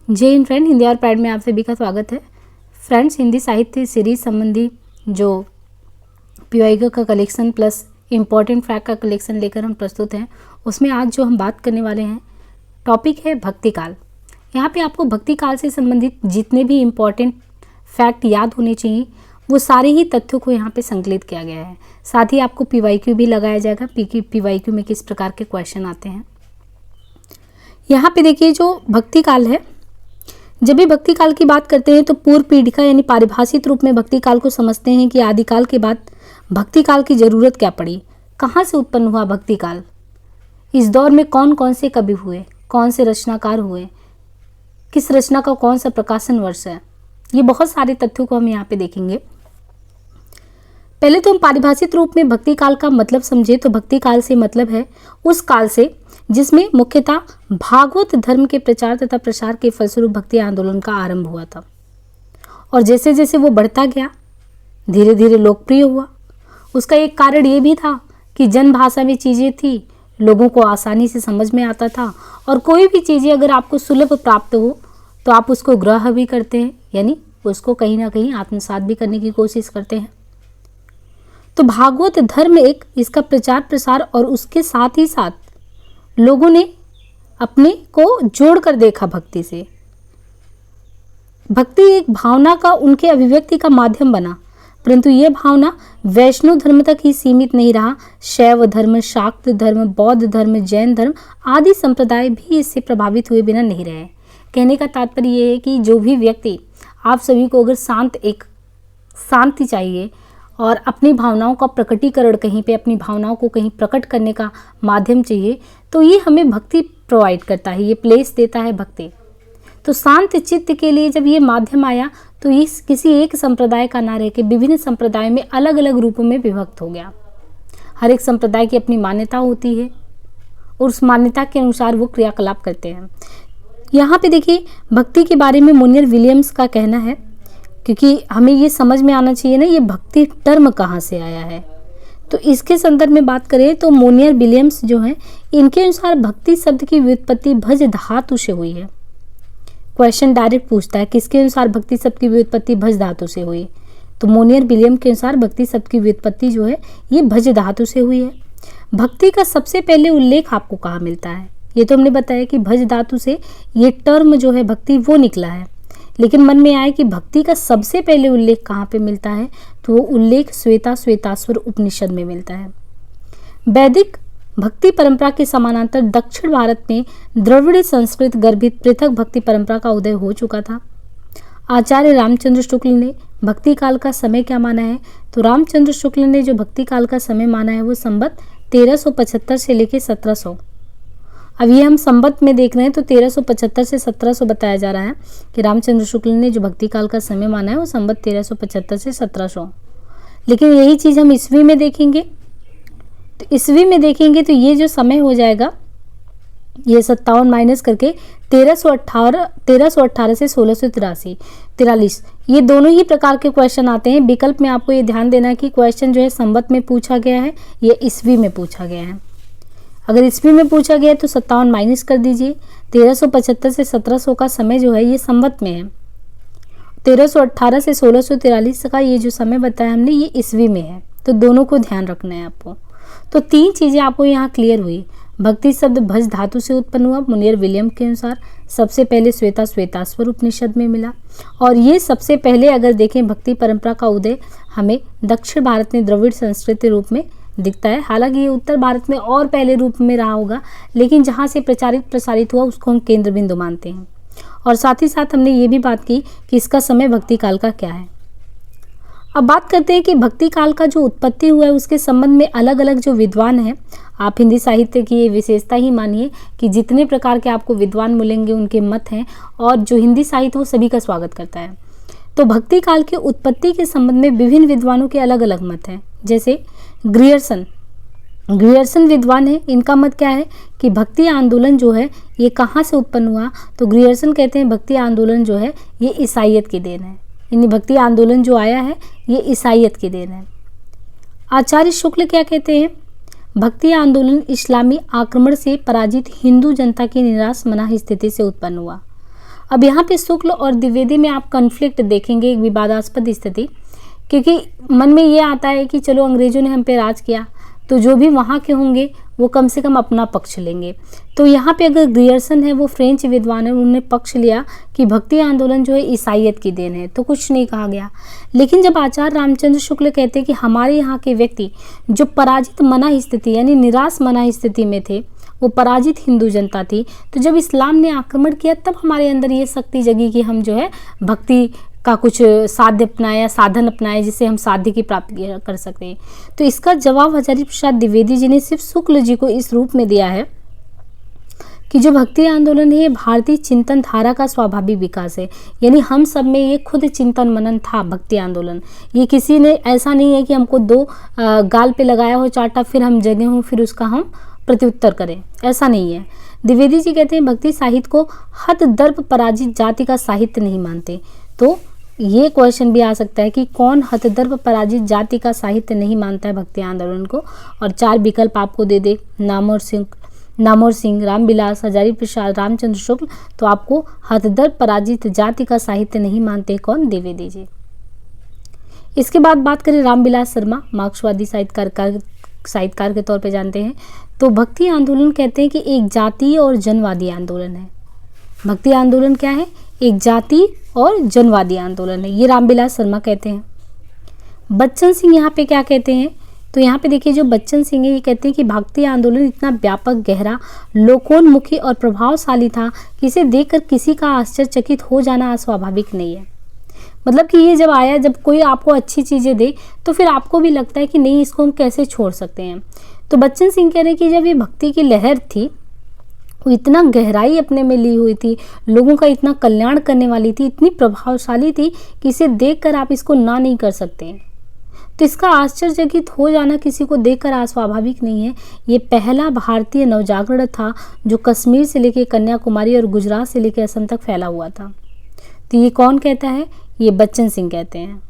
जय हिंद फ्रेंड, हिंदी और पैड में आप सभी का स्वागत है। फ्रेंड्स, हिंदी साहित्य सीरीज संबंधी जो पीवाईक्यू का कलेक्शन प्लस इम्पॉर्टेंट फैक्ट का कलेक्शन लेकर हम प्रस्तुत हैं, उसमें आज जो हम बात करने वाले हैं टॉपिक है भक्ति काल। यहाँ पे आपको भक्ति काल से संबंधित जितने भी इम्पॉर्टेंट फैक्ट याद होने चाहिए वो सारे ही तथ्यों को यहाँ पे संकलित किया गया है। साथ ही आपको पीवाईक्यू भी लगाया जाएगा, पीवाईक्यू में किस प्रकार के क्वेश्चन आते हैं। यहाँ पे देखिए, जो भक्ति काल है, जब भी भक्ति काल की बात करते हैं तो पूर्व पीढ़िका यानी पारिभाषित रूप में भक्ति काल को समझते हैं कि आदिकाल के बाद भक्ति काल की जरूरत क्या पड़ी, कहाँ से उत्पन्न हुआ भक्ति काल, इस दौर में कौन कौन से कवि हुए, कौन से रचनाकार हुए, किस रचना का कौन सा प्रकाशन वर्ष है। ये बहुत सारे तथ्यों को हम यहाँ पे देखेंगे। पहले तो हम पारिभाषित रूप में भक्ति काल का मतलब समझे तो भक्ति काल से मतलब है उस काल से जिसमें मुख्यतः भागवत धर्म के प्रचार तथा प्रसार के फलस्वरूप भक्ति आंदोलन का आरंभ हुआ था और जैसे जैसे वो बढ़ता गया धीरे धीरे लोकप्रिय हुआ। उसका एक कारण ये भी था कि जन भाषा में चीज़ें थी, लोगों को आसानी से समझ में आता था और कोई भी चीज़ें अगर आपको सुलभ प्राप्त हो तो आप उसको ग्रह भी करते हैं, यानी उसको कहीं ना कहीं आत्मसात भी करने की कोशिश करते हैं। तो भागवत धर्म एक इसका प्रचार प्रसार और उसके साथ ही साथ लोगों ने अपने को जोड़कर देखा भक्ति से। भक्ति एक भावना का उनके अभिव्यक्ति का माध्यम बना, परंतु यह भावना वैष्णव धर्म तक ही सीमित नहीं रहा। शैव धर्म, शाक्त धर्म, बौद्ध धर्म, जैन धर्म आदि संप्रदाय भी इससे प्रभावित हुए बिना नहीं रहे। कहने का तात्पर्य यह है कि जो भी व्यक्ति, आप सभी को अगर शांति चाहिए और अपनी भावनाओं का प्रकटीकरण, कहीं पे अपनी भावनाओं को कहीं प्रकट करने का माध्यम चाहिए, तो ये हमें भक्ति प्रोवाइड करता है, ये प्लेस देता है भक्ति। तो शांत चित्त के लिए जब ये माध्यम आया तो ये किसी एक संप्रदाय का ना रह के विभिन्न संप्रदाय में अलग अलग रूपों में विभक्त हो गया। हर एक संप्रदाय की अपनी मान्यता होती है और उस मान्यता के अनुसार वो क्रियाकलाप करते हैं। यहाँ पे देखिए, भक्ति के बारे में मोनियर विलियम्स का कहना है, क्योंकि हमें ये समझ में आना चाहिए ना ये भक्ति टर्म कहाँ से आया है। तो इसके संदर्भ में बात करें तो मोनियर विलियम्स जो हैं, इनके अनुसार भक्ति शब्द की व्युत्पत्ति भज धातु से हुई है। क्वेश्चन डायरेक्ट पूछता है किसके अनुसार भक्ति शब्द की व्युत्पत्ति भज धातु से हुई, तो मोनियर विलियम के अनुसार भक्ति शब्द की व्युत्पत्ति जो है ये भज धातु से हुई है। भक्ति का सबसे पहले उल्लेख आपको कहाँ मिलता है, ये तो हमने बताया कि भज धातु से ये टर्म जो है भक्ति वो निकला है, लेकिन मन में आए कि भक्ति का सबसे पहले उल्लेख कहाँ पे मिलता है, तो वो उल्लेख श्वेताश्वर उपनिषद में मिलता है। वैदिक भक्ति परंपरा के समानांतर दक्षिण भारत में द्रविड़ संस्कृत गर्भित पृथक भक्ति परंपरा का उदय हो चुका था। आचार्य रामचंद्र शुक्ल ने भक्ति काल का समय क्या माना है, तो रामचंद्र शुक्ल ने जो भक्ति काल का समय माना है वो संवत 1375 से लेकर 1700। अब ये हम संवत में देख रहे हैं तो 1375 से 1700 बताया जा रहा है कि रामचंद्र शुक्ल ने जो भक्ति काल का समय माना है वो संवत 1375 से 1700। लेकिन यही चीज़ हम ईस्वी में देखेंगे, तो ईस्वी में देखेंगे तो ये जो समय हो जाएगा ये 57 माइनस करके 1318 से 1643। ये दोनों ही प्रकार के क्वेश्चन आते हैं। विकल्प में आपको ये ध्यान देना है कि क्वेश्चन जो है संवत में पूछा गया है, ये ईस्वी में पूछा गया है। अगर ईस्वी में पूछा गया है तो 57 माइनस कर दीजिए। 1375 से 1700 का समय जो है ये संवत में है। 1318 से 1643 का ये जो समय बताया हमने ये ईस्वी में है, तो दोनों को ध्यान रखना है आपको। तो तीन चीज़ें आपको यहाँ क्लियर हुई। भक्ति शब्द भज धातु से उत्पन्न हुआ मुनियर विलियम के अनुसार, सबसे पहले श्वेताश्वर उपनिषद में मिला, और ये सबसे पहले अगर देखें भक्ति परंपरा का उदय हमें दक्षिण भारत में द्रविड़ संस्कृति रूप में दिखता है। हालांकि ये उत्तर भारत में और पहले रूप में रहा होगा, लेकिन जहाँ से प्रसारित हुआ उसको हम केंद्र बिंदु मानते हैं। और साथ ही साथ हमने ये भी बात की कि इसका समय भक्ति काल का क्या है। अब बात करते हैं कि भक्ति काल का जो उत्पत्ति हुआ है उसके संबंध में अलग अलग जो विद्वान हैं, आप हिंदी साहित्य की ये विशेषता ही मानिए कि जितने प्रकार के आपको विद्वान मिलेंगे उनके मत हैं, और जो हिंदी साहित्य वो सभी का स्वागत करता है। तो भक्ति काल के उत्पत्ति के संबंध में विभिन्न विद्वानों के अलग अलग मत हैं। जैसे ग्रियर्सन विद्वान है, इनका मत क्या है कि भक्ति आंदोलन जो है ये कहाँ से उत्पन्न हुआ, तो ग्रियर्सन कहते हैं भक्ति आंदोलन जो है ये ईसाइयत की देन है, यानी भक्ति आंदोलन जो आया है ये ईसाइयत की देन है। आचार्य शुक्ल क्या कहते हैं, भक्ति आंदोलन इस्लामी आक्रमण से पराजित हिंदू जनता की निराश मना स्थिति से उत्पन्न हुआ। अब यहाँ पे शुक्ल और द्विवेदी में आप कन्फ्लिक्ट देखेंगे, एक विवादास्पद स्थिति, क्योंकि मन में ये आता है कि चलो अंग्रेजों ने हम पे राज किया तो जो भी वहाँ के होंगे वो कम से कम अपना पक्ष लेंगे। तो यहाँ पे अगर ग्रियर्सन है, वो फ्रेंच विद्वान है, उन्होंने पक्ष लिया कि भक्ति आंदोलन जो है ईसाइयत की देन है, तो कुछ नहीं कहा गया। लेकिन जब आचार्य रामचंद्र शुक्ल कहते हैं कि हमारे यहाँ के व्यक्ति जो पराजित मना स्थिति यानी निराश मना स्थिति में थे, वो पराजित हिंदू जनता थी, तो जब इस्लाम ने आक्रमण किया तब हमारे अंदर ये शक्ति जगी कि हम जो है भक्ति का कुछ साध्य अपनाया, साधन अपनाए, जिससे हम साध्य की प्राप्ति कर सकते हैं। तो इसका जवाब हजारी प्रसाद द्विवेदी जी ने सिर्फ शुक्ल जी को इस रूप में दिया है कि जो भक्ति आंदोलन है ये भारतीय चिंतन धारा का स्वाभाविक विकास है, यानी हम सब में ये खुद चिंतन मनन था भक्ति आंदोलन। ये किसी ने ऐसा नहीं है कि हमको दो गाल पे लगाया हो चाटा फिर हम जगे हों फिर उसका हम प्रत्युत्तर करें, ऐसा नहीं है। द्विवेदी जी कहते हैं भक्ति साहित्य को हत दर्प पराजित जाति का साहित्य नहीं मानते। तो ये क्वेश्चन भी आ सकता है कि कौन हतदर्प पराजित जाति का साहित्य नहीं मानता है भक्ति आंदोलन को, और 4 विकल्प आपको दे दे, नामोर सिंह, रामविलास, हजारी प्रसाद, रामचंद्र शुक्ल, तो आपको हतदर्प पराजित जाति का साहित्य नहीं मानते कौन? द्विवेदी जी। इसके बाद बात करें रामविलास शर्मा, मार्क्सवादी साहित्यकार के तौर पे जानते हैं। तो भक्ति आंदोलन कहते हैं कि एक जातीय और जनवादी आंदोलन है। भक्ति आंदोलन क्या है? एक जाति और जनवादी आंदोलन है, ये रामविलास शर्मा कहते हैं। बच्चन सिंह यहाँ पे क्या कहते हैं? तो यहाँ पे देखिए जो बच्चन सिंह है ये कहते हैं कि भक्ति आंदोलन इतना व्यापक, गहरा, लोकोन्मुखी और प्रभावशाली था कि इसे देखकर किसी का आश्चर्यचकित हो जाना अस्वाभाविक नहीं है। मतलब कि ये जब आया, जब कोई आपको अच्छी चीज़ें दे तो फिर आपको भी लगता है कि नहीं, इसको हम कैसे छोड़ सकते हैं। तो बच्चन सिंह कह रहे हैं कि जब ये भक्ति की लहर थी वो इतना गहराई अपने में ली हुई थी, लोगों का इतना कल्याण करने वाली थी, इतनी प्रभावशाली थी कि इसे देखकर आप इसको ना नहीं कर सकते। तो इसका आश्चर्यचकित हो जाना किसी को देखकर अस्वाभाविक नहीं है। ये पहला भारतीय नवजागरण था जो कश्मीर से लेकर कन्याकुमारी और गुजरात से लेकर असम तक फैला हुआ था। तो ये कौन कहता है? ये बच्चन सिंह कहते हैं।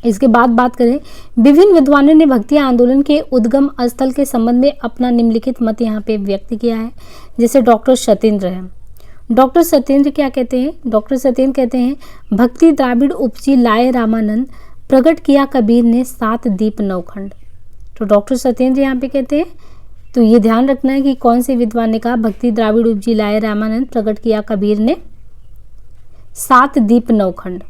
इसके बाद बात करें, विभिन्न विद्वानों ने भक्ति आंदोलन के उद्गम स्थल के संबंध में अपना निम्नलिखित मत यहाँ पे व्यक्त किया है। जैसे डॉक्टर सत्येंद्र हैं। डॉक्टर सत्येंद्र क्या कहते हैं? डॉक्टर सत्येंद्र कहते हैं भक्ति द्राविड़ उपजी लाए रामानंद, प्रकट किया कबीर ने 7 दीप 9 खंड। तो डॉक्टर सत्येंद्र यहाँ पे कहते हैं, तो ये ध्यान रखना है कि कौन से विद्वान ने कहा भक्ति द्राविड़ उपजी लाए रामानंद, प्रकट किया कबीर ने 7 दीप 9 खंड।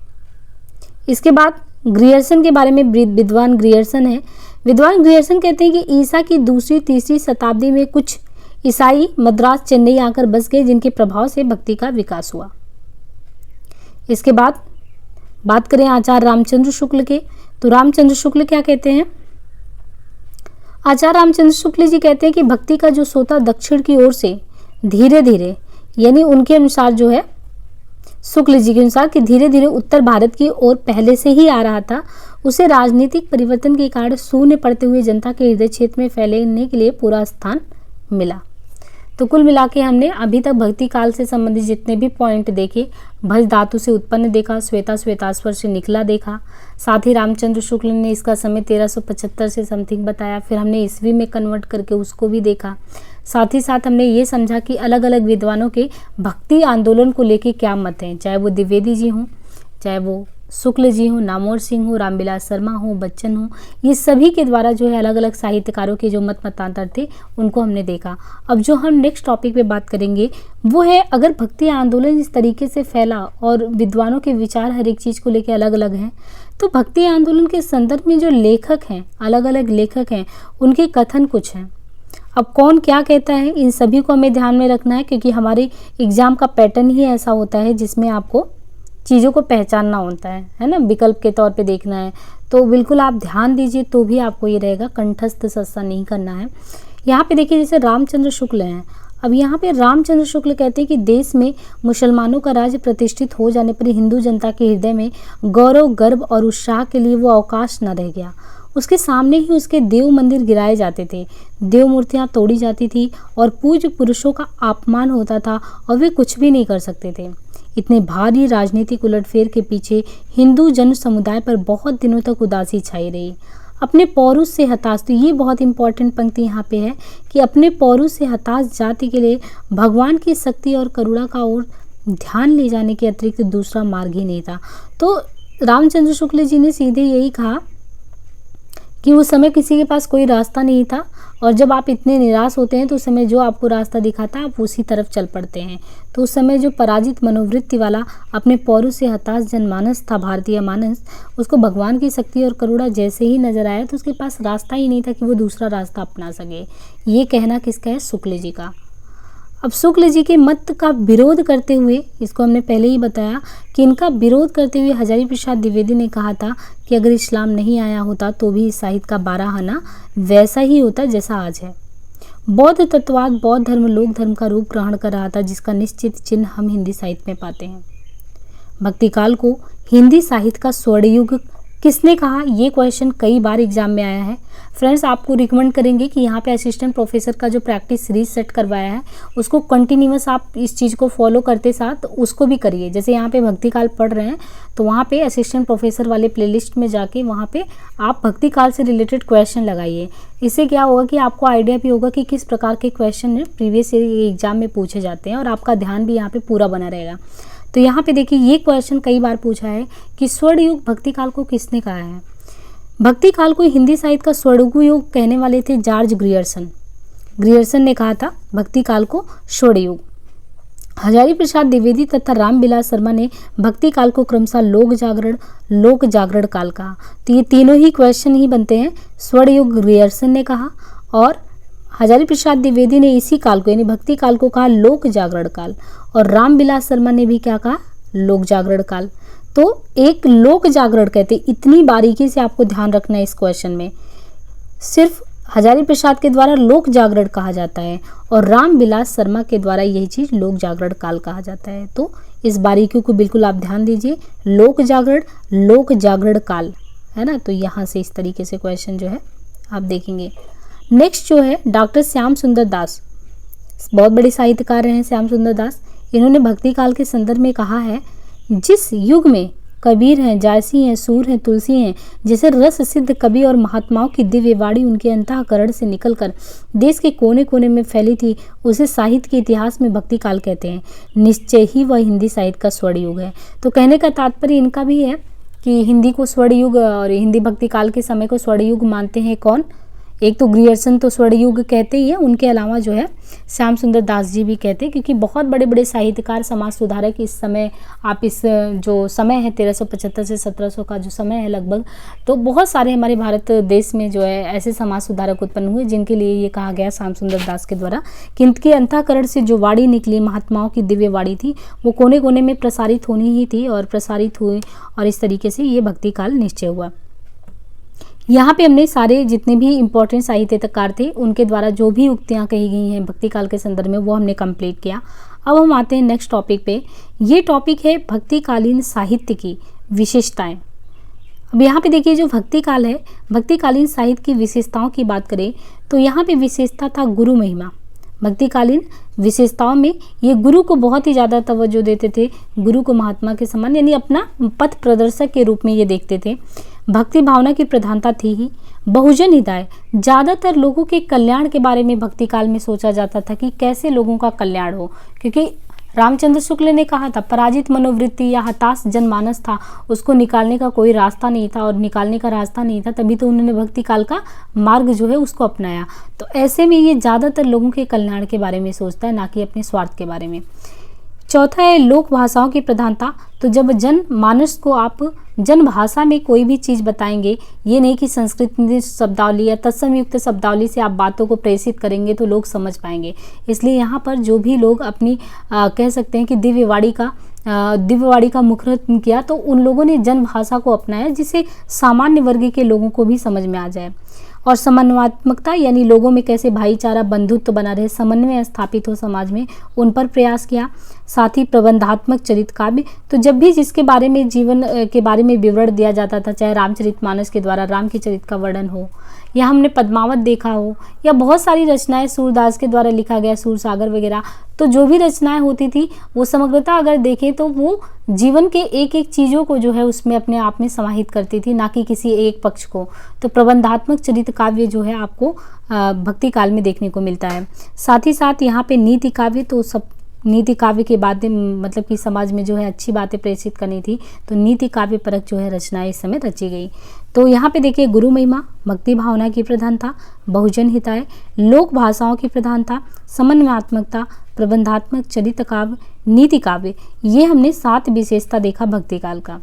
इसके बाद ग्रियर्सन के बारे में विद्वान ग्रियर्सन है। विद्वान ग्रियर्सन कहते हैं कि ईसा की 2री-3री शताब्दी में कुछ ईसाई मद्रास चेन्नई आकर बस गए, जिनके प्रभाव से भक्ति का विकास हुआ। इसके बाद बात करें आचार्य रामचंद्र शुक्ल के, तो रामचंद्र शुक्ल क्या कहते हैं? आचार्य रामचंद्र शुक्ल जी कहते हैं कि भक्ति का जो सोता दक्षिण की ओर से धीरे धीरे, यानी उनके अनुसार जो है, शुक्ल जी के अनुसार कि धीरे धीरे उत्तर भारत की ओर पहले से ही आ रहा था, उसे राजनीतिक परिवर्तन के कारण शून्य पड़ते हुए जनता के हृदय क्षेत्र में फैलने के लिए पूरा स्थान मिला। तो कुल मिला के हमने अभी तक भक्ति काल से संबंधित जितने भी पॉइंट देखे, भज धातु से उत्पन्न देखा, श्वेता श्वेताश्वर से निकला देखा, साथ ही रामचंद्र शुक्ल ने इसका समय 1375 से समथिंग बताया, फिर हमने ईस्वी में कन्वर्ट करके उसको भी देखा। साथ ही साथ हमने ये समझा कि अलग अलग विद्वानों के भक्ति आंदोलन को लेके क्या मत हैं, चाहे वो द्विवेदी जी हों, चाहे वो शुक्ल जी हो, नामोर सिंह हो, रामविलास शर्मा हो, बच्चन हो, ये सभी के द्वारा जो है अलग अलग साहित्यकारों के जो मत मतांतर थे उनको हमने देखा। अब जो हम नेक्स्ट टॉपिक पे बात करेंगे वो है, अगर भक्ति आंदोलन इस तरीके से फैला और विद्वानों के विचार हर एक चीज़ को लेकर अलग अलग हैं, तो भक्ति आंदोलन के संदर्भ में जो लेखक हैं, अलग अलग लेखक हैं, उनके कथन कुछ हैं। अब कौन क्या कहता है, इन सभी को हमें ध्यान में रखना है, क्योंकि हमारे एग्जाम का पैटर्न ही ऐसा होता है जिसमें आपको चीज़ों को पहचानना होता है ना, विकल्प के तौर पे देखना है। तो बिल्कुल आप ध्यान दीजिए, तो भी आपको ये रहेगा, कंठस्थ सस्ता नहीं करना है। यहाँ पे देखिए जैसे रामचंद्र शुक्ल हैं। अब यहाँ पे रामचंद्र शुक्ल कहते हैं कि देश में मुसलमानों का राज्य प्रतिष्ठित हो जाने पर हिंदू जनता के हृदय में गौरव, गर्व और उत्साह के लिए वो अवकाश न रह गया। उसके सामने ही उसके देव मंदिर गिराए जाते थे, देव मूर्तियाँ तोड़ी जाती थी और पूज्य पुरुषों का अपमान होता था और वे कुछ भी नहीं कर सकते थे। इतने भारी राजनीतिक उलटफेर के पीछे हिंदू जन समुदाय पर बहुत दिनों तक उदासी छाई रही। अपने पौरुष से हताश, तो ये बहुत इंपॉर्टेंट पंक्ति यहाँ पे है कि अपने पौरुष से हताश जाति के लिए भगवान की शक्ति और करुणा का और ध्यान ले जाने के अतिरिक्त दूसरा मार्ग ही नहीं था। तो रामचंद्र शुक्ल जी ने सीधे यही कहा कि उस समय किसी के पास कोई रास्ता नहीं था, और जब आप इतने निराश होते हैं तो उस समय जो आपको रास्ता दिखाता है आप उसी तरफ चल पड़ते हैं। तो उस समय जो पराजित मनोवृत्ति वाला, अपने पौरुष से हताश जनमानस था, भारतीय मानस, उसको भगवान की शक्ति और करुणा जैसे ही नजर आया तो उसके पास रास्ता ही नहीं था कि वो दूसरा रास्ता अपना सके। ये कहना किसका है? शुक्ल जी का। अब शुक्ल जी के मत का विरोध करते हुए, इसको हमने पहले ही बताया कि इनका विरोध करते हुए हजारी प्रसाद द्विवेदी ने कहा था कि अगर इस्लाम नहीं आया होता तो भी इस साहित्य का बारहाना वैसा ही होता जैसा आज है। बौद्ध तत्ववाद बौद्ध धर्म लोक धर्म का रूप ग्रहण कर रहा था, जिसका निश्चित चिन्ह हम हिंदी साहित्य में पाते हैं। भक्तिकाल को हिंदी साहित्य का स्वर्ण युग किसने कहा? ये क्वेश्चन कई बार एग्जाम में आया है। फ्रेंड्स, आपको रिकमेंड करेंगे कि यहाँ पे असिस्टेंट प्रोफेसर का जो प्रैक्टिस सीरीज सेट करवाया है उसको कंटिन्यूअस आप इस चीज़ को फॉलो करते साथ उसको भी करिए। जैसे यहाँ पे भक्तिकाल पढ़ रहे हैं तो वहाँ पे असिस्टेंट प्रोफेसर वाले प्लेलिस्ट में जाके वहाँ पे आप भक्तिकाल से रिलेटेड क्वेश्चन लगाइए। इससे क्या होगा कि आपको आइडिया भी होगा कि किस प्रकार के क्वेश्चन प्रीवियस ईयर एग्जाम में पूछे जाते हैं और आपका ध्यान भी यहाँ पे पूरा बना रहेगा। तो यहाँ पे देखिए, ये क्वेश्चन कई बार पूछा है कि स्वर्ण युग भक्तिकाल को किसने कहा है? भक्तिकाल को हिंदी साहित्य का स्वर्ण युग कहने वाले थे जॉर्ज ग्रियर्सन। ग्रियर्सन ने कहा था भक्तिकाल को स्वर्ण युग। हजारी प्रसाद द्विवेदी तथा रामविलास शर्मा ने भक्तिकाल को क्रमशः लोक जागरण काल कहा। तो ये तीनों ही क्वेश्चन ही बनते हैं। स्वर्ण युग ग्रियर्सन ने कहा और हजारी प्रसाद द्विवेदी ने इसी काल को यानी भक्ति काल को कहा लोक जागरण काल, और रामविलास शर्मा ने भी क्या कहा? लोक जागरण काल। तो एक लोक जागरण कहते, इतनी बारीकी से आपको ध्यान रखना है इस क्वेश्चन में। सिर्फ हजारी प्रसाद के द्वारा लोक जागरण कहा जाता है और रामविलास शर्मा के द्वारा यही चीज लोक जागरण काल कहा जाता है। तो इस बारीकी को बिल्कुल आप ध्यान दीजिए। लोक जागरण काल, है ना। तो यहाँ से इस तरीके से क्वेश्चन जो है आप देखेंगे। नेक्स्ट जो है डॉक्टर श्याम सुंदर दास, बहुत बड़े साहित्यकार रहे हैं श्याम सुंदर दास। इन्होंने भक्ति काल के संदर्भ में कहा है, जिस युग में कबीर हैं, जायसी हैं, सूर हैं, तुलसी हैं, जैसे रस सिद्ध कवि और महात्माओं की दिव्य वाणी उनके अंतःकरण से निकलकर देश के कोने कोने में फैली थी, उसे साहित्य के इतिहास में भक्ति काल कहते हैं। निश्चय ही वह हिंदी साहित्य का स्वर्ण युग है। तो कहने का तात्पर्य इनका भी है कि हिंदी को स्वर्ण युग और हिंदी भक्ति काल के समय को स्वर्ण युग मानते हैं कौन? एक तो ग्रियर्सन तो स्वर्ण युग कहते ही है, उनके अलावा जो है श्याम सुंदर दास जी भी कहते हैं, क्योंकि बहुत बड़े बड़े साहित्यकार, समाज सुधारक इस समय, आप इस जो समय है 1375 से 1700 का जो समय है लगभग, तो बहुत सारे हमारे भारत देश में जो है ऐसे समाज सुधारक उत्पन्न हुए जिनके लिए ये कहा गया श्याम सुंदर दास के द्वारा कि इनके अंतःकरण से जो वाणी निकली, महात्माओं की दिव्य वाणी थी, वो कोने कोने में प्रसारित होनी ही थी और प्रसारित हुई, और इस तरीके से ये भक्ति काल निश्चय हुआ। यहाँ पे हमने सारे जितने भी इम्पोर्टेंट साहित्यकार थे उनके द्वारा जो भी उक्तियाँ कही गई हैं भक्ति काल के संदर्भ में वो हमने कंप्लीट किया। अब हम आते हैं नेक्स्ट टॉपिक पे। ये टॉपिक है भक्तिकालीन साहित्य की विशेषताएं। अब यहाँ पे देखिए, जो भक्ति काल है, भक्तिकालीन साहित्य की विशेषताओं की बात करें तो यहाँ पे विशेषता था गुरु महिमा। भक्तिकालीन विशेषताओं में ये गुरु को बहुत ही ज़्यादा तवज्जो देते थे, गुरु को महात्मा के समान यानी अपना पथ प्रदर्शक के रूप में ये देखते थे। भक्ति भावना की प्रधानता थी ही। बहुजन हिताय, ज़्यादातर लोगों के कल्याण के बारे में भक्ति काल में सोचा जाता था कि कैसे लोगों का कल्याण हो, क्योंकि रामचंद्र शुक्ल ने कहा था पराजित मनोवृत्ति या हताश जनमानस था, उसको निकालने का कोई रास्ता नहीं था और निकालने का रास्ता नहीं था, तभी तो उन्होंने भक्ति काल का मार्ग जो है उसको अपनाया। तो ऐसे में ये ज़्यादातर लोगों के कल्याण के बारे में सोचता है, ना कि अपने स्वार्थ के बारे में। चौथा है लोक भाषाओं की प्रधानता। तो जब जनमानस को आप जन भाषा में कोई भी चीज़ बताएंगे, ये नहीं कि संस्कृत शब्दावली या तत्सम युक्त शब्दावली से आप बातों को प्रेषित करेंगे तो लोग समझ पाएंगे। इसलिए यहाँ पर जो भी लोग अपनी कह सकते हैं कि दिव्यवाणी का मुखरत किया, तो उन लोगों ने जन भाषा को अपनाया जिससे सामान्य वर्ग के लोगों को भी समझ में आ जाए। और समन्वयात्मकता यानी लोगों में कैसे भाईचारा, बंधुत्व बना रहे, समन्वय स्थापित हो समाज में, उन पर प्रयास किया। साथ ही प्रबंधात्मक चरित्र काव्य, तो जब भी जिसके बारे में जीवन के बारे में विवरण दिया जाता था, चाहे रामचरितमानस के द्वारा राम के चरित्र का वर्णन हो, या हमने पद्मावत देखा हो, या बहुत सारी रचनाएं सूरदास के द्वारा लिखा गया सूरसागर वगैरह, तो जो भी रचनाएं होती थी वो समग्रता अगर देखें तो वो जीवन के एक एक चीज़ों को जो है उसमें अपने आप में समाहित करती थी, ना कि किसी एक पक्ष को। तो प्रबंधात्मक चरित्र काव्य जो है आपको भक्ति काल में देखने को मिलता है। साथ ही साथ यहाँ पे नीति काव्य, तो सब नीति काव्य की बातें मतलब कि समाज में जो है अच्छी बातें प्रेषित करनी थी, तो नीति काव्य परक जो है रचनाएं इस समय रची गई। तो यहाँ पे देखिए गुरु महिमा, भक्ति भावना की प्रधानता, बहुजन हिताय, लोक भाषाओं की प्रधानता, समन्वयात्मकता, प्रबंधात्मक, चरित्र काव्य, नीति काव्य, ये हमने 7 विशेषता देखा भक्ति काल का।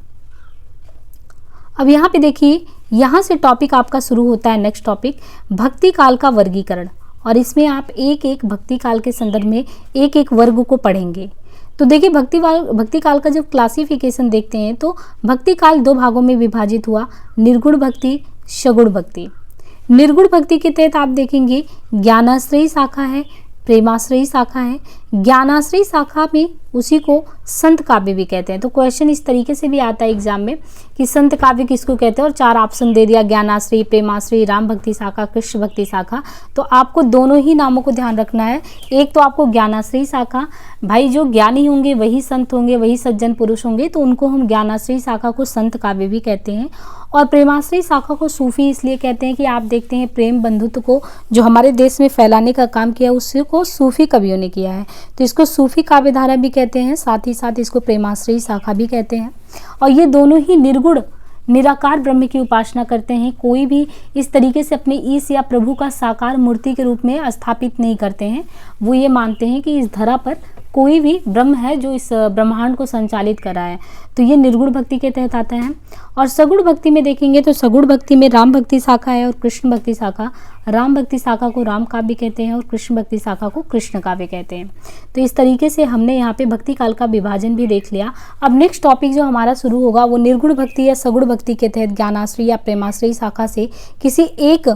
अब यहाँ पे देखिए, यहाँ से टॉपिक आपका शुरू होता है नेक्स्ट टॉपिक, भक्ति काल का वर्गीकरण। और इसमें आप एक एक भक्ति काल के संदर्भ में एक एक वर्ग को पढ़ेंगे। तो देखिए भक्ति काल का जब क्लासिफिकेशन देखते हैं तो भक्ति काल 2 भागों में विभाजित हुआ, निर्गुण भक्ति, सगुण भक्ति। निर्गुण भक्ति के तहत आप देखेंगे ज्ञानाश्रयी शाखा है, प्रेमाश्रयी शाखा है। ज्ञानाश्रयी शाखा में उसी को संत काव्य भी कहते हैं। तो क्वेश्चन इस तरीके से भी आता है एग्जाम में कि संत काव्य किसको कहते हैं, और 4 ऑप्शन दे दिया, ज्ञानाश्रयी, प्रेमाश्रयी, राम भक्ति शाखा, कृष्ण भक्ति शाखा। तो आपको दोनों ही नामों को ध्यान रखना है। एक तो आपको ज्ञानाश्रयी शाखा, भाई जो ज्ञानी होंगे वही संत होंगे, वही सज्जन पुरुष होंगे, तो उनको हम ज्ञानाश्रयी शाखा को संत काव्य भी कहते हैं। और प्रेमाश्रयी शाखा को सूफी इसलिए कहते हैं कि आप देखते हैं प्रेम बंधुत्व को जो हमारे देश में फैलाने का काम किया उसको सूफी कवियों ने किया है, तो इसको सूफी काव्यधारा भी कहते हैं, साथ ही साथ इसको प्रेमाश्रयी शाखा भी कहते हैं। और ये दोनों ही निर्गुण निराकार ब्रह्म की उपासना करते हैं। कोई भी इस तरीके से अपने ईश या प्रभु का साकार मूर्ति के रूप में स्थापित नहीं करते हैं। वो ये मानते हैं कि इस धरा पर कोई भी ब्रह्म है जो इस ब्रह्मांड को संचालित कर रहा है। तो ये निर्गुण भक्ति के तहत आता है। और सगुण भक्ति में देखेंगे तो सगुण भक्ति में राम भक्ति शाखा है और कृष्ण भक्ति शाखा। राम भक्ति शाखा को राम काव्य कहते हैं और कृष्ण भक्ति शाखा को कृष्ण काव्य कहते हैं। तो इस तरीके से हमने यहाँ पे भक्ति काल का विभाजन भी देख लिया। अब नेक्स्ट टॉपिक जो हमारा शुरू होगा वो निर्गुण भक्ति या सगुण भक्ति के तहत ज्ञानाश्रयी या प्रेमाश्रयी शाखा से किसी एक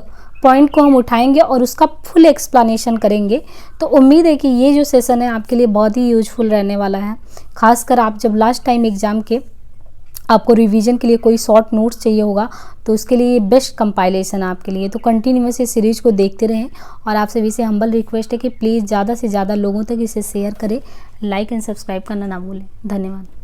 पॉइंट को हम उठाएंगे और उसका फुल एक्सप्लेनेशन करेंगे। तो उम्मीद है कि ये जो सेशन है आपके लिए बहुत ही यूजफुल रहने वाला है। खासकर आप जब लास्ट टाइम एग्जाम के आपको रिवीजन के लिए कोई शॉर्ट नोट्स चाहिए होगा तो उसके लिए ये बेस्ट कंपाइलेशन है आपके लिए। तो कंटिन्यूअस इस सीरीज को देखते रहें और आप सभी से हम्बल रिक्वेस्ट है कि प्लीज़ ज़्यादा से ज़्यादा लोगों तक इसे शेयर करें, लाइक एंड सब्सक्राइब करना ना भूलें। धन्यवाद।